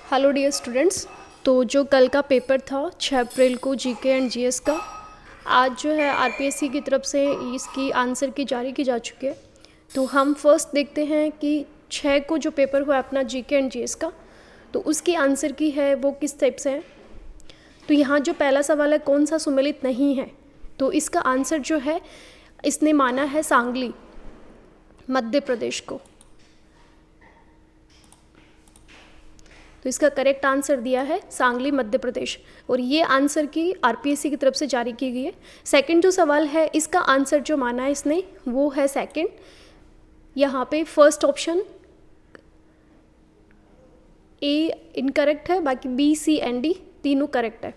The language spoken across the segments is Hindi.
Hello dear students. तो जो कल का पेपर था 6 अप्रैल को जीके एंड जीएस का, आज जो है आरपीएससी की तरफ से इसकी आंसर की जारी की जा चुकी है। तो हम फर्स्ट देखते हैं कि 6 को जो पेपर हुआ अपना जीके एंड जीएस का, तो उसकी आंसर की है वो किस टाइप से है। तो यहाँ जो पहला सवाल है कौन सा सुमेलित नहीं है, तो इसका आंसर जो है इसने माना है सांगली मध्य प्रदेश को। तो इसका करेक्ट आंसर दिया है सांगली मध्य प्रदेश, और ये आंसर की आरपीएससी की तरफ से जारी की गई है। सेकंड जो सवाल है इसका आंसर जो माना है इसने वो है सेकंड। यहाँ पे फर्स्ट ऑप्शन ए इनकरेक्ट है, बाकी बी सी एंड डी तीनों करेक्ट है।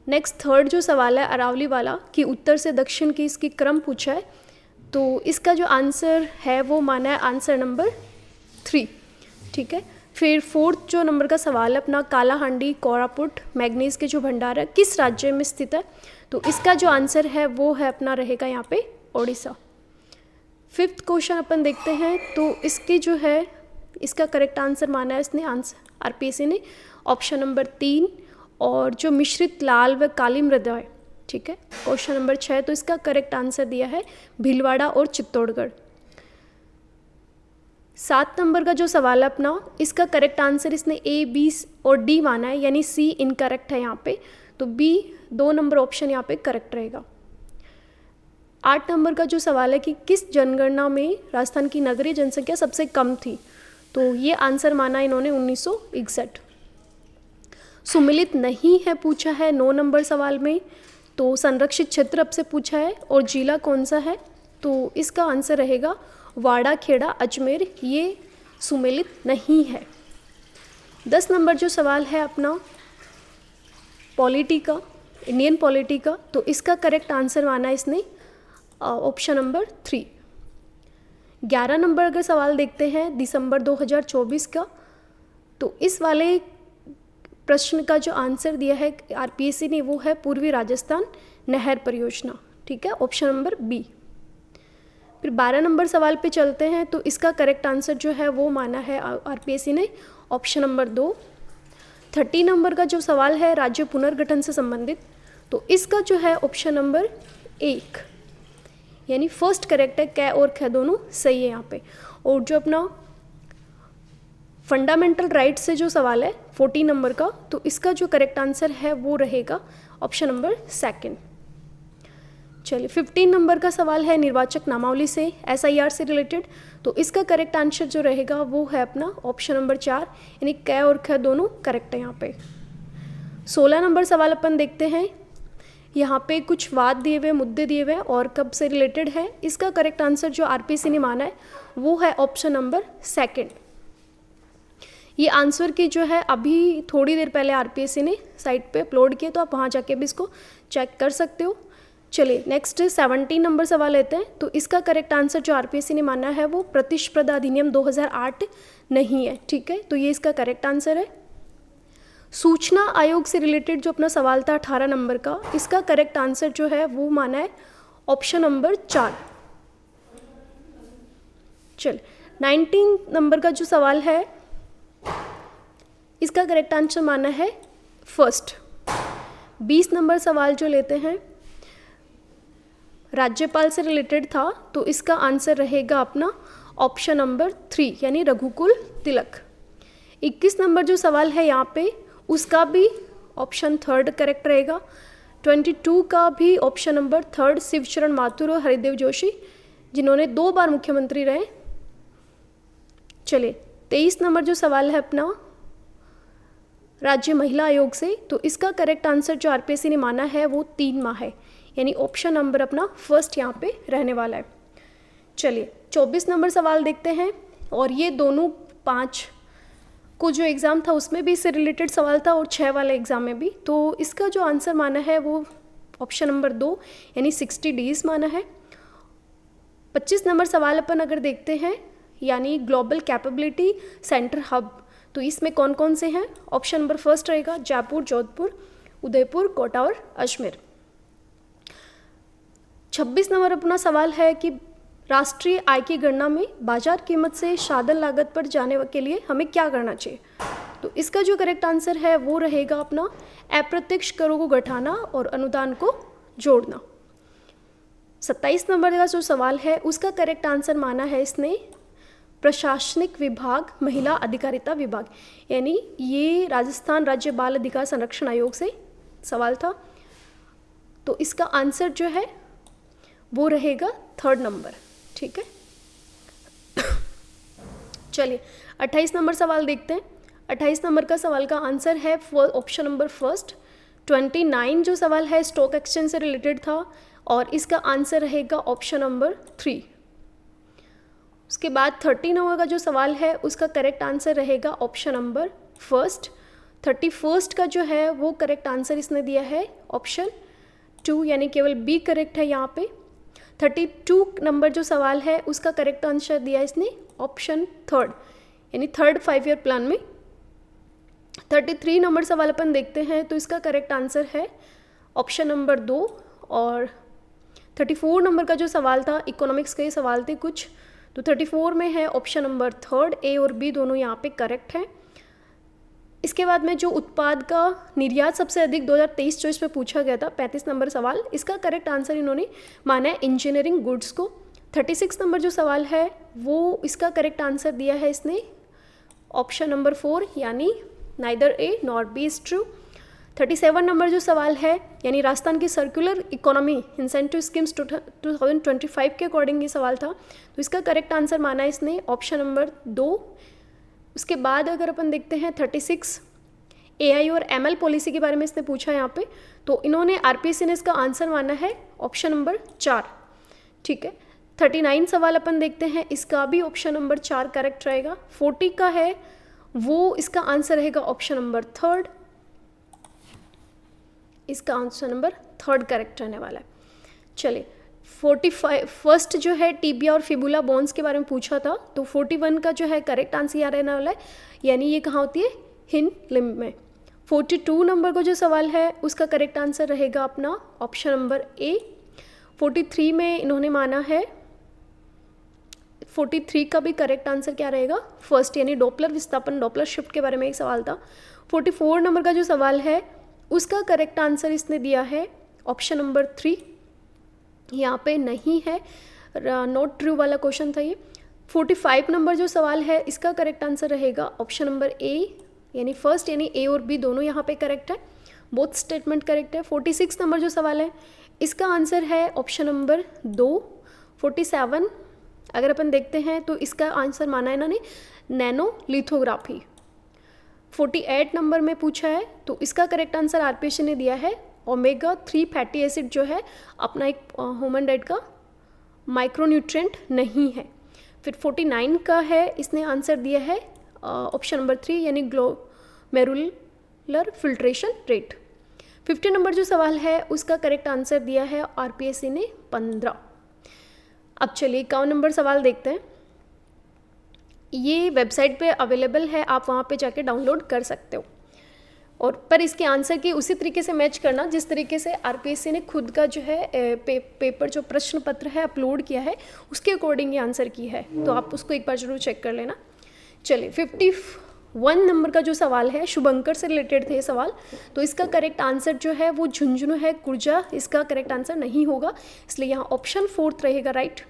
नेक्स्ट थर्ड जो सवाल है अरावली वाला कि उत्तर से दक्षिण की इसकी क्रम पूछा है, तो इसका जो आंसर है वो माना है आंसर नंबर 3। ठीक है। फिर फोर्थ जो नंबर का सवाल है अपना कालाहांडी कोरापुट मैग्नीज के जो भंडार है किस राज्य में स्थित है, तो इसका जो आंसर है वो है अपना रहेगा यहाँ पे ओडिशा। फिफ्थ क्वेश्चन अपन देखते हैं, तो इसकी जो है इसका करेक्ट आंसर माना है इसने आंसर आरपीएससी ने ऑप्शन नंबर 3, और जो मिश्रित लाल व काली मृदा है। ठीक है। क्वेश्चन नंबर 6, तो इसका करेक्ट आंसर दिया है भीलवाड़ा और चित्तौड़गढ़। 7 नंबर का जो सवाल है अपना, इसका करेक्ट आंसर इसने ए बी और डी माना है, यानी सी इनकरेक्ट है यहाँ पे, तो बी 2 नंबर ऑप्शन यहाँ पे करेक्ट रहेगा। 8 नंबर का जो सवाल है कि किस जनगणना में राजस्थान की नगरीय जनसंख्या सबसे कम थी, तो ये आंसर माना इन्होंने 1961। सुमिलित नहीं है पूछा है 9 नंबर सवाल में, तो संरक्षित क्षेत्र अब से पूछा है और जिला कौन सा है, तो इसका आंसर रहेगा वाड़ा खेड़ा अजमेर, ये सुमेलित नहीं है। 10 नंबर जो सवाल है अपना पॉलिटी का, इंडियन पॉलिटी का, तो इसका करेक्ट आंसर माना इसने ऑप्शन नंबर 3। 11 नंबर अगर सवाल देखते हैं दिसंबर 2024 का, तो इस वाले प्रश्न का जो आंसर दिया है आरपीएससी ने वो है पूर्वी राजस्थान नहर परियोजना। ठीक है, ऑप्शन नंबर बी। फिर 12 नंबर सवाल पे चलते हैं, तो इसका करेक्ट आंसर जो है वो माना है आरपीएससी ने ऑप्शन नंबर 2। 30 नंबर का जो सवाल है राज्य पुनर्गठन से संबंधित, तो इसका जो है ऑप्शन नंबर 1, यानी फर्स्ट करेक्ट है, कै और ख दोनों सही है यहाँ पे। और जो अपना फंडामेंटल राइट से जो सवाल है 40 नंबर का, तो इसका जो करेक्ट आंसर है वो रहेगा ऑप्शन नंबर 2। चलिए 15 नंबर का सवाल है निर्वाचक नामावली से एसआईआर से रिलेटेड, तो इसका करेक्ट आंसर जो रहेगा वो है अपना ऑप्शन नंबर 4, यानी कै और ख दोनों करेक्ट है यहाँ पे। 16 नंबर सवाल अपन देखते हैं, यहाँ पे कुछ वाद दिए हुए मुद्दे दिए हुए और कब से रिलेटेड है, इसका करेक्ट आंसर जो आरपीएससी ने माना है वो है ऑप्शन नंबर 2। ये आंसर की जो है अभी थोड़ी देर पहले आरपीएससी ने साइट पे अपलोड किया, तो आप वहाँ जाके भी इसको चेक कर सकते हो। चलिए नेक्स्ट 17 नंबर सवाल लेते हैं, तो इसका करेक्ट आंसर जो आरपीएससी ने माना है वो प्रतिस्पर्धा अधिनियम 2008 नहीं है। ठीक है, तो ये इसका करेक्ट आंसर है। सूचना आयोग से रिलेटेड जो अपना सवाल था 18 नंबर का, इसका करेक्ट आंसर जो है वो माना है ऑप्शन नंबर 4। चल 19 नंबर का जो सवाल है इसका करेक्ट आंसर माना है फर्स्ट। 20 नंबर सवाल जो लेते हैं राज्यपाल से रिलेटेड था, तो इसका आंसर रहेगा अपना ऑप्शन नंबर 3, यानी रघुकुल तिलक। 21 नंबर जो सवाल है यहाँ पे उसका भी ऑप्शन 3 करेक्ट रहेगा। 22 का भी ऑप्शन नंबर 3 शिवचरण माथुर और हरिदेव जोशी, जिन्होंने 2 बार मुख्यमंत्री रहे। चलिए 23 नंबर जो सवाल है अपना राज्य महिला आयोग से, तो इसका करेक्ट आंसर जो आरपीएससी ने माना है वो 3 माह है, यानी ऑप्शन नंबर अपना फर्स्ट यहाँ पे रहने वाला है। चलिए 24 नंबर सवाल देखते हैं, और ये दोनों 5 को जो एग्ज़ाम था उसमें भी इससे रिलेटेड सवाल था और 6 वाले एग्ज़ाम में भी, तो इसका जो आंसर माना है वो ऑप्शन नंबर 2, यानी 60 डेज माना है। 25 नंबर सवाल अपन अगर देखते हैं, यानी ग्लोबल कैपेबिलिटी सेंटर हब, तो इसमें कौन कौन से हैं, ऑप्शन नंबर फर्स्ट रहेगा जयपुर, जोधपुर, उदयपुर, कोटा और अजमेर। 26 नंबर अपना सवाल है कि राष्ट्रीय आय की गणना में बाजार कीमत से साधन लागत पर जाने के लिए हमें क्या करना चाहिए, तो इसका जो करेक्ट आंसर है वो रहेगा अपना अप्रत्यक्ष करों को घटाना और अनुदान को जोड़ना। 27 नंबर का जो सवाल है उसका करेक्ट आंसर माना है इसने प्रशासनिक विभाग महिला अधिकारिता विभाग, यानी ये राजस्थान राज्य बाल अधिकार संरक्षण आयोग से सवाल था। तो इसका आंसर जो है वो रहेगा 3rd नंबर। ठीक है, चलिए 28 नंबर सवाल देखते हैं। 28 नंबर का सवाल का आंसर है ऑप्शन नंबर फर्स्ट। 29 जो सवाल है स्टॉक एक्सचेंज से रिलेटेड था और इसका आंसर रहेगा ऑप्शन नंबर 3। उसके बाद 30 नंबर का जो सवाल है उसका करेक्ट आंसर रहेगा ऑप्शन नंबर फर्स्ट। 31 का जो है वो करेक्ट आंसर इसने दिया है ऑप्शन 2, यानी केवल बी करेक्ट है यहाँ पे। 32 नंबर जो सवाल है उसका करेक्ट आंसर दिया इसने ऑप्शन 3rd, यानी 3rd 5 ईयर प्लान में। 33 नंबर सवाल अपन देखते हैं तो इसका करेक्ट आंसर है ऑप्शन नंबर 2। और 34 नंबर का जो सवाल था इकोनॉमिक्स के सवाल थे कुछ, तो 34 में है ऑप्शन नंबर 3rd, ए और बी दोनों यहाँ पे करेक्ट हैं। इसके बाद में जो उत्पाद का निर्यात सबसे अधिक 2023-24 में पूछा गया था 35 नंबर सवाल, इसका करेक्ट आंसर इन्होंने माना है इंजीनियरिंग गुड्स को। 36 नंबर जो सवाल है वो इसका करेक्ट आंसर दिया है इसने ऑप्शन नंबर 4, यानी neither A nor be is true. 37 number जो सवाल है यानी राजस्थान की सर्कुलर इकोनॉमी इंसेंटिव स्कीम्स 2025 के अकॉर्डिंग ये सवाल था, तो इसका करेक्ट आंसर माना है इसने ऑप्शन नंबर 2। उसके बाद अगर अपन देखते हैं 36 एआई और एमएल पॉलिसी के बारे में इसने पूछा यहाँ पे, तो इन्होंने आरपीएससी ने इसका आंसर माना है ऑप्शन नंबर 4। ठीक है, 39 सवाल अपन देखते हैं, इसका भी ऑप्शन नंबर 4 करेक्ट रहेगा। 40 का है वो इसका आंसर रहेगा ऑप्शन नंबर 3rd, इसका आंसर नंबर 3rd करेक्ट रहने वाला है। चलिए 45 फर्स्ट जो है टीबिया और फिबुला बोन्स के बारे में पूछा था, तो 41 का जो है करेक्ट आंसर यहाँ रहने वाला है, यानी ये कहाँ होती है हिंड लिम्ब में। 42 नंबर का जो सवाल है उसका करेक्ट आंसर रहेगा अपना ऑप्शन नंबर ए। 43 में इन्होंने माना है 43 का भी करेक्ट आंसर क्या रहेगा फर्स्ट, यानी डॉपलर विस्थापन डॉपलर शिफ्ट के बारे में एक सवाल था। 44 नंबर का जो सवाल है उसका करेक्ट आंसर इसने दिया है ऑप्शन नंबर 3, यहाँ पे नहीं है, नॉट ट्रू वाला क्वेश्चन था ये। 45 नंबर जो सवाल है इसका करेक्ट आंसर रहेगा ऑप्शन नंबर ए, यानी फर्स्ट, यानी ए और बी दोनों यहाँ पे करेक्ट है, बोथ स्टेटमेंट करेक्ट है। 46 नंबर जो सवाल है इसका आंसर है ऑप्शन नंबर 2। 47 अगर अपन देखते हैं तो इसका आंसर माना है इन्होंने नैनो लिथोग्राफी। 48 नंबर में पूछा है तो इसका करेक्ट आंसर आरपीएससी ने दिया है ओमेगा 3 फैटी एसिड जो है अपना एक ह्यूमन डाइट का माइक्रोन्यूट्रिएंट नहीं है। फिर 49 का है इसने आंसर दिया है ऑप्शन नंबर 3, यानी ग्लोमेरुलर फिल्ट्रेशन रेट। 50 नंबर जो सवाल है उसका करेक्ट आंसर दिया है आरपीएससी ने 15। अब चलिए 51 नंबर सवाल देखते हैं। ये वेबसाइट पे अवेलेबल है, आप वहाँ पे जाके डाउनलोड कर सकते हो, और पर इसके आंसर की उसी तरीके से मैच करना जिस तरीके से आरपीएससी ने खुद का जो है पेपर जो प्रश्न पत्र है अपलोड किया है उसके अकॉर्डिंग ये आंसर की है, तो आप उसको एक बार जरूर चेक कर लेना। चलिए 51 नंबर का जो सवाल है शुभंकर से रिलेटेड थे ये सवाल, तो इसका करेक्ट आंसर जो है वो झुंझुनू है कुर्जा, इसका करेक्ट आंसर नहीं होगा, इसलिए यहाँ ऑप्शन 4 रहेगा राइट।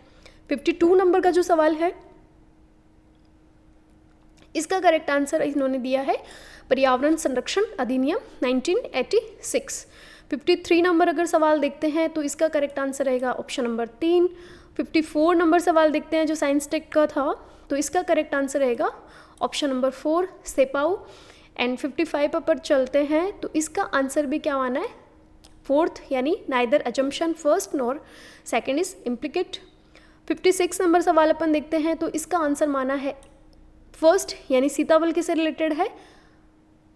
52 नंबर का जो सवाल है इसका करेक्ट आंसर इन्होंने दिया है पर्यावरण संरक्षण अधिनियम 1986। 53 नंबर अगर सवाल देखते हैं तो इसका करेक्ट आंसर रहेगा ऑप्शन नंबर 3। 54 नंबर सवाल देखते हैं जो साइंस टेक का था, तो इसका करेक्ट आंसर रहेगा ऑप्शन नंबर 4 सेपाऊ। एंड 55 पर चलते हैं तो इसका आंसर भी क्या माना है 4th, यानी neither assumption first nor second is implicate. 56 number सवाल अपन देखते हैं तो इसका आंसर माना है फर्स्ट, यानी सीताबल किससे रिलेटेड है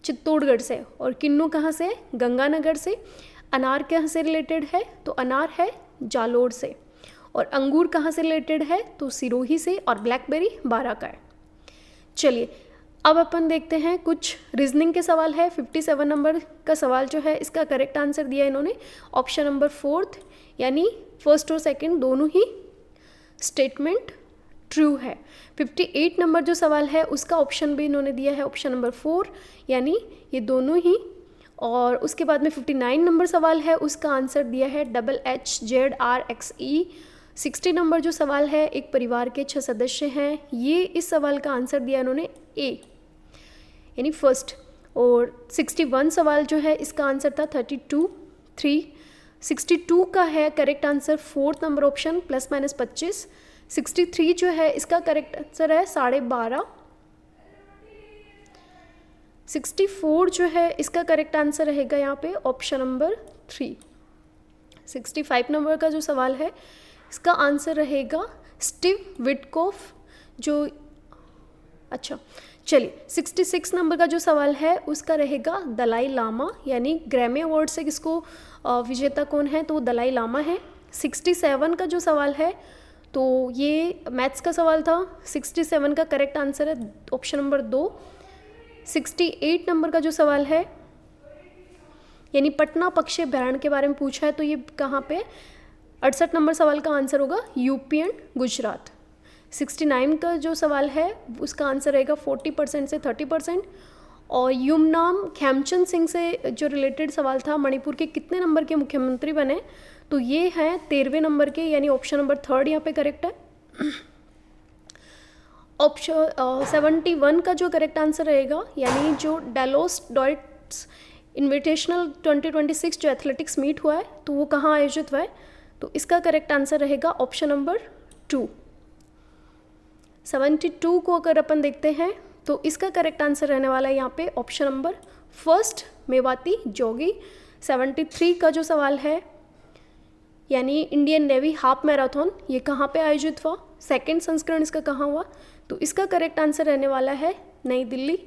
चित्तौड़गढ़ से, और किन्नू कहाँ से गंगानगर से। अनार कहाँ से रिलेटेड है तो अनार है जालोर से, और अंगूर कहाँ से रिलेटेड है तो सिरोही से, और ब्लैकबेरी बारा का है। चलिए अब अपन देखते हैं कुछ रीजनिंग के सवाल है। 57 नंबर का सवाल जो है इसका करेक्ट आंसर दिया इन्होंने ऑप्शन नंबर 4th, यानी फर्स्ट और सेकंड दोनों ही स्टेटमेंट ट्रू है। 58 नंबर जो सवाल है उसका ऑप्शन भी इन्होंने दिया है ऑप्शन नंबर 4, यानी ये दोनों ही। और उसके बाद में 59 नंबर सवाल है उसका आंसर दिया है HHZRXE। 60 नंबर जो सवाल है एक परिवार के 6 सदस्य हैं, ये इस सवाल का आंसर दिया इन्होंने ए यानी फर्स्ट। और 61 सवाल जो है इसका आंसर था 32। 62 का है correct answer 4th number option ±25। 63 जो है इसका करेक्ट आंसर है 12.5। 64 जो है इसका करेक्ट आंसर रहेगा यहाँ पे ऑप्शन नंबर 3। 65 नंबर का जो सवाल है इसका आंसर रहेगा स्टीव विटकोफ जो, अच्छा चलिए 66 नंबर का जो सवाल है उसका रहेगा दलाई लामा, यानी ग्रैमी अवार्ड से किसको विजेता कौन है, तो वो दलाई लामा है। 67 का जो सवाल है तो ये मैथ्स का सवाल था। 67 का करेक्ट आंसर है ऑप्शन नंबर 2। 68 नंबर का जो सवाल है यानी पटना पक्षी अभ्यारण्य के बारे में पूछा है, तो ये कहाँ पे 68 नंबर सवाल का आंसर होगा यूपी एंड गुजरात। 69 का जो सवाल है उसका आंसर रहेगा 40% से 30%। और युमनाम खेमचंद सिंह से जो रिलेटेड सवाल था, मणिपुर के कितने नंबर के मुख्यमंत्री बने, तो ये है 13वें नंबर के, यानी ऑप्शन नंबर 3 यहाँ पे करेक्ट है। ऑप्शन 71 का जो करेक्ट आंसर रहेगा, यानी जो डेलोस डॉइट्स इन्विटेशनल 2026 जो एथलेटिक्स मीट हुआ है तो वो कहाँ आयोजित हुआ है, तो इसका करेक्ट आंसर रहेगा ऑप्शन नंबर 2। 72 को अगर अपन देखते हैं तो इसका करेक्ट आंसर रहने वाला है यहाँ पे ऑप्शन नंबर 1 मेवाती जोगी। 73 का जो सवाल है यानी इंडियन नेवी हाफ मैराथन, ये कहाँ पे आयोजित हुआ, सेकंड संस्करण इसका कहाँ हुआ, तो इसका करेक्ट आंसर रहने वाला है नई दिल्ली।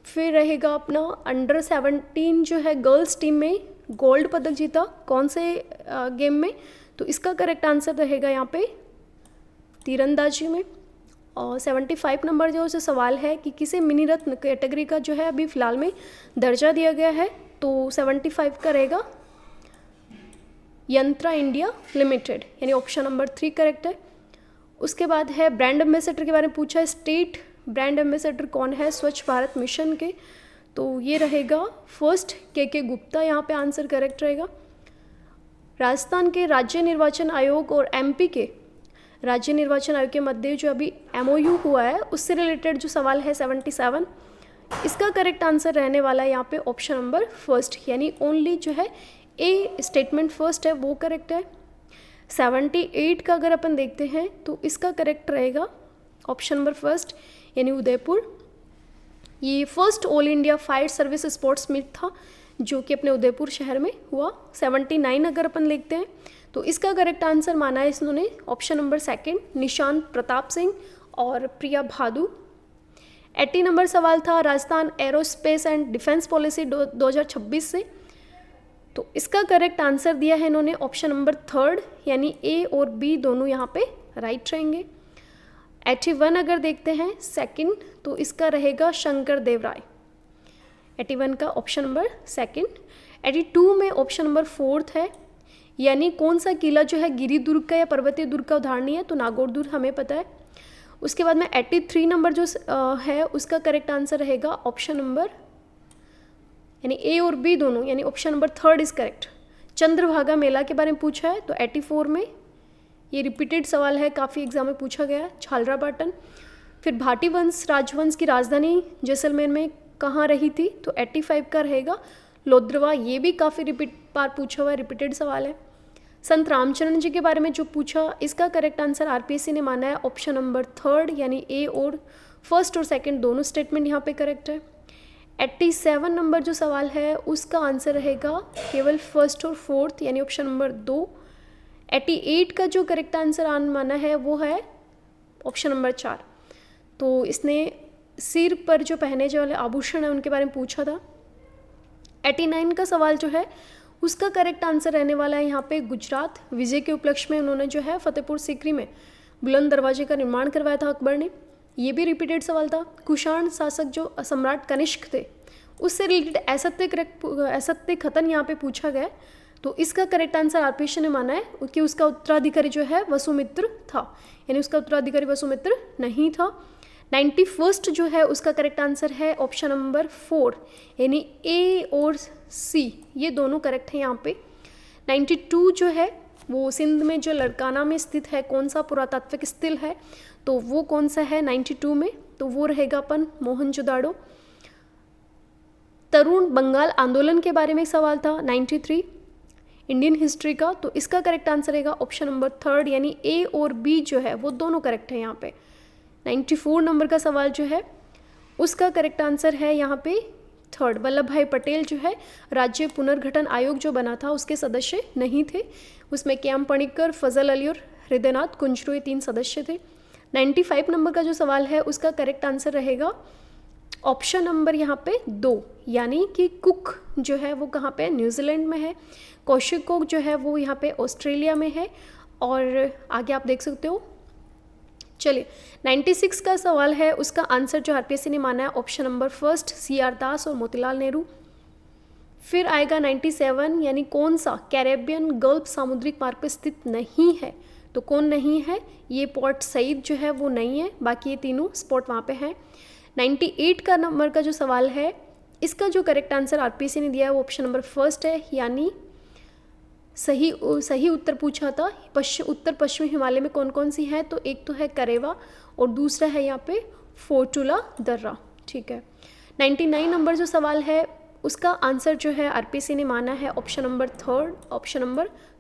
फिर रहेगा अपना अंडर 17 जो है गर्ल्स टीम में गोल्ड पदक जीता कौन से गेम में, तो इसका करेक्ट आंसर रहेगा यहाँ पे तीरंदाजी में। और 75 नंबर जो सवाल है कि किसे मिनी रत्न कैटेगरी का जो है अभी फ़िलहाल में दर्जा दिया गया है, तो 75 का रहेगा यंत्रा इंडिया लिमिटेड, यानी ऑप्शन नंबर 3 करेक्ट है। उसके बाद है ब्रांड एम्बेसडर के बारे में पूछा है, स्टेट ब्रांड एम्बेसडर कौन है स्वच्छ भारत मिशन के, तो ये रहेगा फर्स्ट के गुप्ता, यहाँ पे आंसर करेक्ट रहेगा। राजस्थान के राज्य निर्वाचन आयोग और एमपी के राज्य निर्वाचन आयोग के मध्य जो अभी MOU हुआ है उससे रिलेटेड जो सवाल है 77, इसका करेक्ट आंसर रहने वाला है यहाँ पे ऑप्शन नंबर 1, यानी ओनली जो है ए स्टेटमेंट फर्स्ट है वो करेक्ट है। 78 का अगर अपन देखते हैं तो इसका करेक्ट रहेगा ऑप्शन नंबर 1, यानी उदयपुर। ये first all India fire service sports meet था जो कि अपने उदयपुर शहर में हुआ। 79 अगर अपन देखते हैं तो इसका करेक्ट आंसर माना है इन्होंने ऑप्शन नंबर 2 निशांत प्रताप सिंह और प्रिया भादु। 80 नंबर सवाल था Rajasthan aerospace and defence policy 2026 से, तो इसका करेक्ट आंसर दिया है इन्होंने ऑप्शन नंबर 3, यानी ए और बी दोनों यहाँ पे राइट रहेंगे। 81 अगर देखते हैं सेकंड, तो इसका रहेगा शंकर देव राय, 81 का ऑप्शन नंबर 2। 82 में ऑप्शन नंबर 4 है, यानी कौन सा किला जो है गिरी दुर्ग का या पर्वतीय दुर्ग का उदाहरण है, तो नागौर दुर्ग हमें पता है। उसके बाद में 83 नंबर जो है उसका करेक्ट आंसर रहेगा ऑप्शन नंबर, यानी ए और बी दोनों, यानी option number 3 is correct. Chandrabhaga मेला के बारे में पूछा है, तो 84 में ये रिपीटेड सवाल है, काफ़ी एग्जाम में पूछा गया है, झालरापाटन। फिर भाटी वंश राजवंश की राजधानी जैसलमेर में कहाँ रही थी, तो 85 का रहेगा लोद्रवा, ये भी काफ़ी बार पूछा हुआ है, रिपीटेड सवाल है। संत रामचरण जी के बारे में जो पूछा, इसका करेक्ट आंसर RPSC ने माना है ऑप्शन नंबर 3, यानी ए और फर्स्ट और सेकंड दोनों स्टेटमेंट यहाँ पे करेक्ट है। 87 नंबर जो सवाल है उसका आंसर रहेगा केवल फर्स्ट और फोर्थ, यानी ऑप्शन नंबर 2। 88 का जो करेक्ट आंसर माना है वो है ऑप्शन नंबर 4, तो इसने सिर पर जो पहने जो वाले आभूषण है उनके बारे में पूछा था। 89 का सवाल जो है उसका करेक्ट आंसर रहने वाला है यहाँ पे गुजरात विजय के उपलक्ष्य में उन्होंने जो है फतेहपुर सीकरी में बुलंद दरवाजे का निर्माण करवाया था अकबर ने, ये भी रिपीटेड सवाल था। कुषाण शासक जो सम्राट कनिष्क थे उससे रिलेटेड असत्य कथन यहाँ पे पूछा गया, तो इसका करेक्ट आंसर आरपीएससी ने माना है कि उसका उत्तराधिकारी जो है वसुमित्र था, यानी उसका उत्तराधिकारी वसुमित्र नहीं था। 91 जो है उसका करेक्ट आंसर है ऑप्शन नंबर 4, यानी ए और सी ये दोनों करेक्ट है यहाँ पे। 92 जो है वो सिंध में जो लड़काना में स्थित है, कौन सा पुरातात्विक स्थल है, तो वो कौन सा है 92 में, तो वो रहेगा अपन मोहनजोदाड़ो। तरुण बंगाल आंदोलन के बारे में एक सवाल था 93 इंडियन हिस्ट्री का, तो इसका करेक्ट आंसर रहेगा ऑप्शन नंबर 3, यानी ए और बी जो है वो दोनों करेक्ट है यहाँ पे। 94 नंबर का सवाल जो है उसका करेक्ट आंसर है यहाँ पे 3, वल्लभ भाई पटेल जो है राज्य पुनर्गठन आयोग जो बना था उसके सदस्य नहीं थे, उसमें के.एम. पणिक्कर, फजल अली और हृदयनाथ कुंजरू ये 3 सदस्य थे। 95 नंबर का जो सवाल है उसका करेक्ट आंसर रहेगा ऑप्शन नंबर यहाँ पे 2, यानी कि कुक जो है वो कहाँ पे न्यूजीलैंड में है, कौशिकोक जो है वो यहाँ पे ऑस्ट्रेलिया में है, और आगे आप देख सकते हो। चलिए 96 का सवाल है उसका आंसर जो आरपीएससी ने माना है ऑप्शन नंबर 1 सी.आर. दास और मोतीलाल नेहरू। फिर आएगा 97, यानी कौन सा कैरेबियन गल्फ सामुद्रिक मार्ग पर स्थित नहीं है, तो कौन नहीं है, ये पोर्ट सईद जो है वो नहीं है, बाकी ये तीनों स्पॉट वहाँ पे हैं। 98 का नंबर का जो सवाल है इसका जो करेक्ट आंसर आरपीएससी ने दिया है वो ऑप्शन नंबर 1 है, यानी सही उत्तर पूछा था उत्तर पश्चिमी हिमालय में कौन कौन सी है, तो एक तो है करेवा और दूसरा है यहाँ पे फोर्टुला दर्रा, ठीक है। 99 नंबर जो सवाल है उसका आंसर जो है आरपीएससी ने माना है ऑप्शन नंबर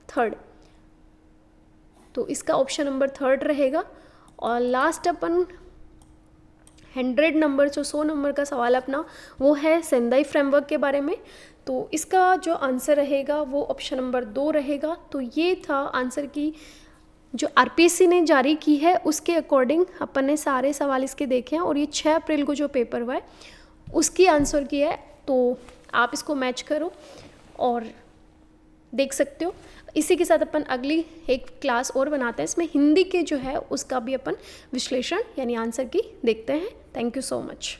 3, तो इसका ऑप्शन नंबर 3 रहेगा। और लास्ट अपन 100 नंबर जो 100 नंबर का सवाल अपना वो है सेंदाई फ्रेमवर्क के बारे में, तो इसका जो आंसर रहेगा वो ऑप्शन नंबर 2 रहेगा। तो ये था आंसर की जो आरपीएससी ने जारी की है उसके अकॉर्डिंग अपन ने सारे सवाल इसके देखे हैं, और ये 6 अप्रैल को जो पेपर हुआ है उसकी आंसर की है, तो आप इसको मैच करो और देख सकते हो। इसी के साथ अपन अगली एक क्लास और बनाते हैं, इसमें हिंदी के जो है उसका भी अपन विश्लेषण यानी आंसर की देखते हैं। Thank you so much.